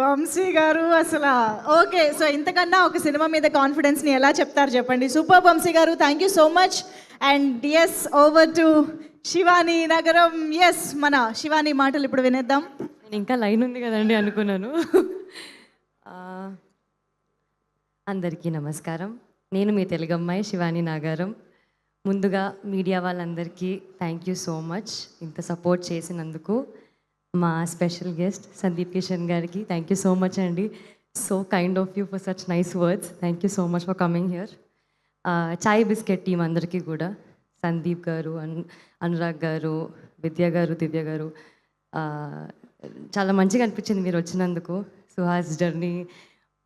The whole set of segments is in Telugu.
వంశీ గారు అసలు ఓకే. సో ఇంతకన్నా ఒక సినిమా మీద కాన్ఫిడెన్స్ని ఎలా చెప్తారు చెప్పండి. సూపర్ వంశీ గారు, thank you so much. And yes, over to Shivani Nagaram. Yes, మన శివాని మాటలు ఇప్పుడు వినేద్దాం. నేను ఇంకా లైన్ ఉంది కదండి అనుకున్నాను. ఆ, అందరికీ నమస్కారం. నేను మీ తెలుగు అమ్మాయి శివాని నాగారం. ముందుగా మీడియా వాళ్ళందరికీ థ్యాంక్ యూ సో మచ్ ఇంత సపోర్ట్ చేసినందుకు. మా స్పెషల్ గెస్ట్ సందీప్ కిషన్ గారికి థ్యాంక్ యూ సో మచ్ అండి. So kind of you for such nice words. Thank you so much for coming here. Chai biscuit team అందరికీ కూడా, సందీప్ గారు, అనురాగ్ గారు, విద్య గారు, దివ్య గారు, చాలా మంచిగా అనిపించింది మీరు వచ్చినందుకు. సుహాస్ జర్నీ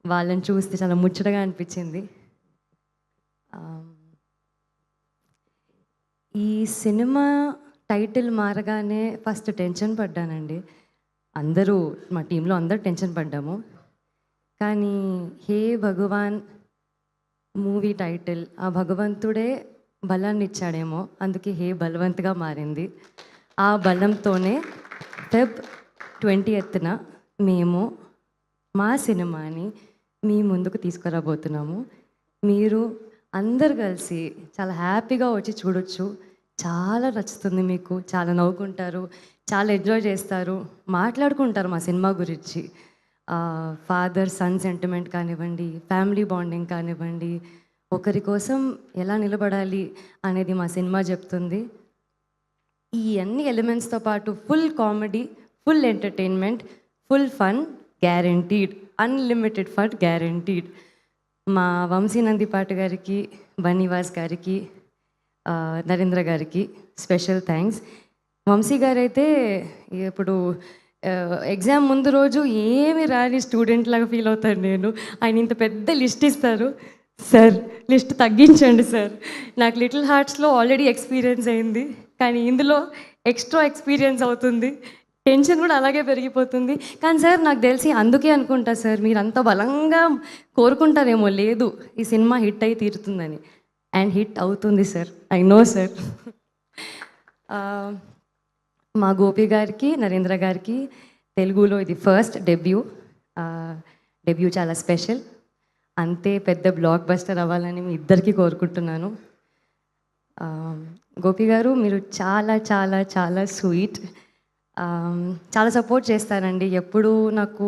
వాళ్ళని చూస్తే చాలా ముచ్చటగా అనిపించింది. ఈ సినిమా టైటిల్ మారగానే ఫస్ట్ టెన్షన్ పడ్డానండి. అందరూ మా టీంలో అందరూ టెన్షన్ పడ్డాము. కానీ హే భగవాన్ మూవీ టైటిల్ ఆ భగవంతుడే బలాన్ని ఇచ్చాడేమో, అందుకే హే బలవంత్గా మారింది. ఆ బలంతోనే ఫెబ్ 20న మేము మా సినిమాని మీ ముందుకు తీసుకురాబోతున్నాము. మీరు అందరు కలిసి చాలా హ్యాపీగా వచ్చి చూడొచ్చు. చాలా నచ్చుతుంది మీకు, చాలా నవ్వుకుంటారు, చాలా ఎంజాయ్ చేస్తారు, మాట్లాడుకుంటారు మా సినిమా గురించి. ఫాదర్ సన్ సెంటిమెంట్ కానివ్వండి, ఫ్యామిలీ బాండింగ్ కానివ్వండి, ఒకరి కోసం ఎలా నిలబడాలి అనేది మా సినిమా చెప్తుంది. ఈ అన్ని ఎలిమెంట్స్తో పాటు full comedy, full entertainment, full fun guaranteed, unlimited fun guaranteed. మా వంశీ నందిపాటి గారికి, బన్నీవాస్ గారికి, నరేంద్ర గారికి స్పెషల్ థ్యాంక్స్. వంశీ గారు అయితే ఇప్పుడు ఎగ్జామ్ ముందు రోజు ఏమి రాని స్టూడెంట్ లాగా ఫీల్ అవుతాను నేను. ఆయన ఇంత పెద్ద లిస్ట్ ఇస్తారు, సార్ లిస్ట్ తగ్గించండి సార్, నాకు లిటిల్ హార్ట్స్లో ఆల్రెడీ ఎక్స్పీరియన్స్ అయింది, కానీ ఇందులో ఎక్స్ట్రా ఎక్స్పీరియన్స్ అవుతుంది, టెన్షన్ కూడా అలాగే పెరిగిపోతుంది. కానీ సార్ నాకు తెలిసి అందుకే అనుకుంటా సార్ మీరు అంత బలంగా కోరుకుంటారేమో, లేదు ఈ సినిమా హిట్ అయి తీరుతుందని. అండ్ హిట్ అవుతుంది సార్, ఐ నో సార్. మా గోపి గారికి, నరేంద్ర గారికి తెలుగులో ఇది ఫస్ట్ డెబ్యూ. డెబ్యూ చాలా స్పెషల్. అంతే పెద్ద బ్లాక్ బస్టర్ అవ్వాలని మీ ఇద్దరికీ కోరుకుంటున్నాను. గోపి గారు మీరు చాలా చాలా చాలా స్వీట్, చాలా సపోర్ట్ చేస్తారండి ఎప్పుడు నాకు.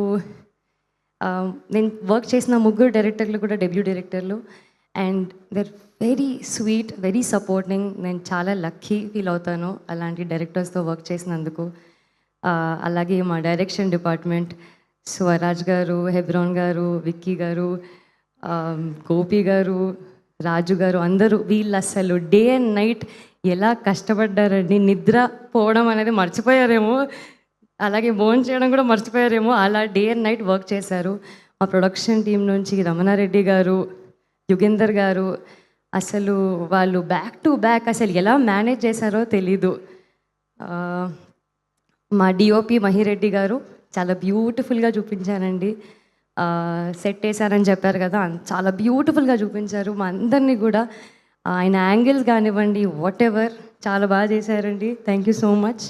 నేను వర్క్ చేసిన ముగ్గురు డైరెక్టర్లు కూడా డెబ్యూ డైరెక్టర్లు, and there very sweet, very supporting. నేను చాలా లక్కీ ఫీల్ అవుతాను అలాంటి డైరెక్టర్స్తో వర్క్ చేసినందుకు. అలాగే మా డైరెక్షన్ డిపార్ట్మెంట్ స్వరాజ్ గారు, హెబ్రాన్ గారు, విక్కీ గారు, గోపి గారు, రాజు గారు, అందరూ వీళ్ళు అసలు డే అండ్ నైట్ ఎలా కష్టపడ్డారండి. నిద్ర పోవడం అనేది మర్చిపోయారేమో, అలాగే భోజనం చేయడం కూడా మర్చిపోయారేమో, అలా డే అండ్ నైట్ వర్క్ చేశారు. మా ప్రొడక్షన్ టీం నుంచి రమణారెడ్డి గారు, యుగేందర్ గారు, అసలు వాళ్ళు బ్యాక్ టు బ్యాక్ అసలు ఎలా మేనేజ్ చేశారో తెలీదు. మా డిఓపి మహిరెడ్డి గారు చాలా బ్యూటిఫుల్గా చూపించారండి. సెట్ వేశారని చెప్పారు కదా, చాలా బ్యూటిఫుల్గా చూపించారు మా అందరినీ కూడా. ఆయన యాంగిల్స్ కానివ్వండి, వాట్ ఎవర్ చాలా బాగా చేశారండి. Thank you so much.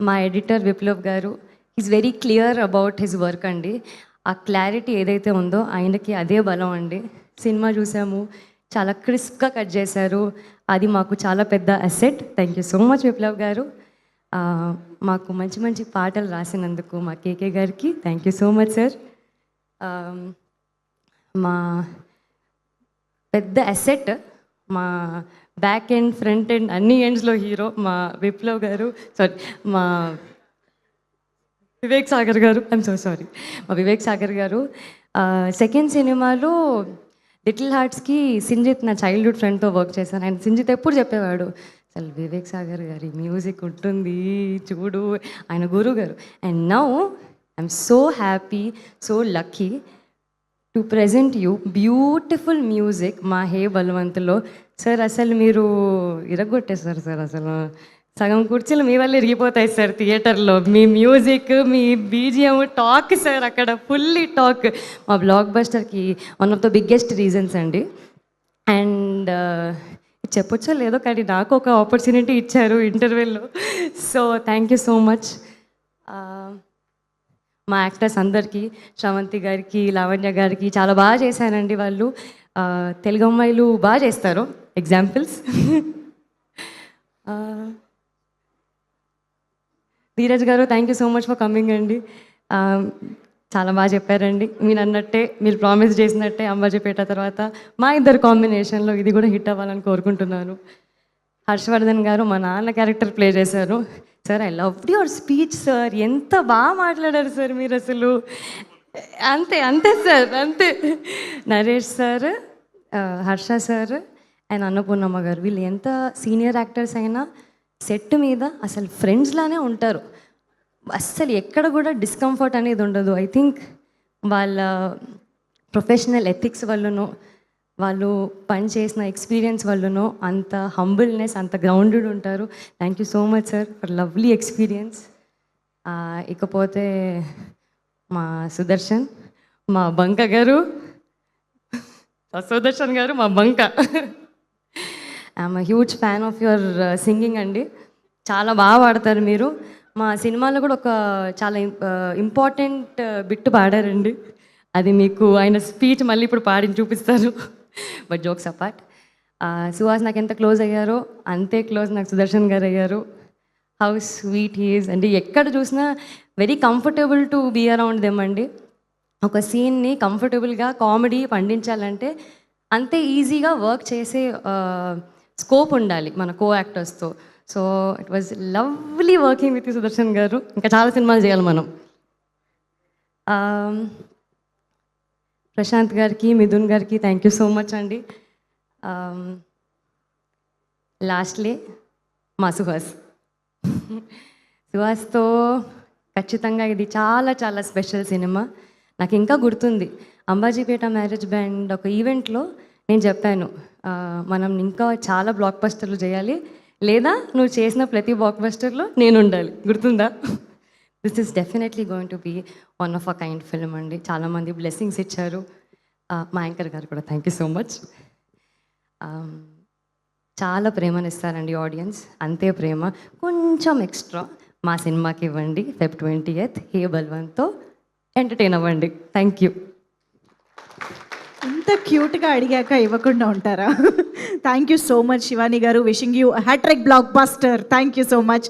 మా ఎడిటర్ విప్లవ్ గారు, is very clear about his work అండి. ఆ క్లారిటీ ఏదైతే ఉందో ఆయనకి అదే బలం అండి. సినిమా చూసాము, చాలా క్రిస్ప్గా కట్ చేశారు, అది మాకు చాలా పెద్ద asset. Thank you so much Viplav గారు. మాకు మంచి మంచి పాటలు రాసినందుకు మా కేకే గారికి thank you so much sir. మా పెద్ద అసెట్, మా బ్యాక్ ఎండ్, ఫ్రంట్ ఎండ్, అన్ని ఎండ్స్లో హీరో మా విప్లవ్ గారు, సారీ మా వివేక్ సాగర్ గారు, ఐఎమ్ సో సారీ, మా వివేక్ సాగర్ గారు. సెకండ్ సినిమాలో లిటిల్ హార్ట్స్కి సింజిత్ నా చైల్డ్హుడ్ ఫ్రెండ్తో వర్క్ చేశాను. ఆయన సింజిత్ ఎప్పుడు చెప్పేవాడు, అసలు వివేక్ సాగర్ గారి మ్యూజిక్ ఉంటుంది చూడు, ఆయన గురువు గారు. And now I'm so happy, so lucky to present you beautiful music మా హే బలవంత్లో. సార్ అసలు మీరు ఇరగొట్టేస్తారు సార్, అసలు సగం కుర్చీలు మీ వల్ల ఇరిగిపోతాయి సార్ థియేటర్లో. మీ మ్యూజిక్, మీ బీజిఎం, టాక్ సార్ అక్కడ ఫుల్లీ టాక్. మా బ్లాక్ బస్టర్కి one of the biggest reasons అండి. అండ్ చెప్పొచ్చో లేదో కానీ నాకు ఒక ఆపర్చునిటీ ఇచ్చారు ఇంటర్వ్యూలో, so thank you so much. మా యాక్టర్స్ అందరికీ, శ్రవంతి గారికి, లావణ్య గారికి చాలా బాగా చేశారండి వాళ్ళు. తెలుగు అమ్మాయిలు బాగా చేస్తారు. ఎగ్జాంపుల్స్ ధీరజ్ గారు, thank you so much for coming అండి. చాలా బాగా చెప్పారండి. మీరు అన్నట్టే, మీరు ప్రామిస్ చేసినట్టే అంబాజీపేట తర్వాత మా ఇద్దరు కాంబినేషన్లో ఇది కూడా హిట్ అవ్వాలని కోరుకుంటున్నాను. హర్షవర్ధన్ గారు మా నాన్న క్యారెక్టర్ ప్లే చేశారు. Sir, I love your speech sir. ఎంత బాగా మాట్లాడారు సార్ మీరు అసలు. అంతే అంతే సార్, అంతే. Naresh sir, Harsha sir and Annapurnamma గారు, వీళ్ళు ఎంత సీనియర్ యాక్టర్స్ అయినా సెట్ మీద అసలు ఫ్రెండ్స్లానే ఉంటారు. అస్సలు ఎక్కడ కూడా డిస్కంఫర్ట్ అనేది ఉండదు. ఐ థింక్ వాళ్ళ ప్రొఫెషనల్ ఎథిక్స్ వల్లనో, వాళ్ళు పని చేసిన ఎక్స్పీరియన్స్ వల్లనో అంత హంబుల్నెస్, అంత గ్రౌండెడ్ ఉంటారు. Thank you so much sir for lovely experience. ఇకపోతే మా సుదర్శన్, మా బంక గారు, సుదర్శన్ గారు మా బంక. I'm huge fan of your singing అండి. చాలా బాగా పాడతారు మీరు. మా సినిమాలో కూడా ఒక చాలా ఇంపార్టెంట్ బిట్ పాడారండి. అది మీకు ఆయన స్పీచ్ మళ్ళీ ఇప్పుడు పాడి చూపిస్తారు. బట్ జోక్స్ అపార్ట్, సుహాస్ నాకు ఎంత క్లోజ్ అయ్యారో అంతే క్లోజ్ నాకు సుదర్శన్ గారు అయ్యారు. హౌ స్వీట్ హీఈస్ అండి. ఎక్కడ చూసినా very comfortable to be around them అండి. ఒక సీన్ని కంఫర్టబుల్గా కామెడీ పండించాలంటే అంతే ఈజీగా వర్క్ చేసే స్కోప్ ఉండాలి మన కో యాక్టర్స్తో. So it was lovely working with Sudarshan గారు. ఇంకా చాలా సినిమాలు చేయాలి మనం. ప్రశాంత్ గారికి, మిథున్ గారికి థ్యాంక్ యూ సో మచ్ అండి. లాస్ట్లీ మా సుహాస్తో ఖచ్చితంగా ఇది చాలా చాలా స్పెషల్ సినిమా. నాకు ఇంకా గుర్తుంది, అంబాజీపేట మ్యారేజ్ బ్యాండ్ ఒక ఈవెంట్లో నేను చెప్పాను, మనం ఇంకా చాలా బ్లాక్ బస్టర్లు చేయాలి, లేదా నువ్వు చేసిన ప్రతి బ్లాక్ బస్టర్లో నేను ఉండాలి. గుర్తుందా? This is definitely going to be one of a kind film అండి. చాలామంది బ్లెస్సింగ్స్ ఇచ్చారు. మా యాంకర్ గారు కూడా థ్యాంక్ యూ సో మచ్. చాలా ప్రేమనిస్తారండి ఆడియన్స్. అంతే ప్రేమ కొంచెం ఎక్స్ట్రా మా సినిమాకి ఇవ్వండి. Feb 20th హే బల్వంత్తో ఎంటర్టైన్ అవ్వండి. Thank you. ఇంత క్యూట్గా అడిగాక ఇవ్వకుండా ఉంటారా? Thank you so much Shivani గారు. Wishing you hat-trick blockbuster. Thank you so much.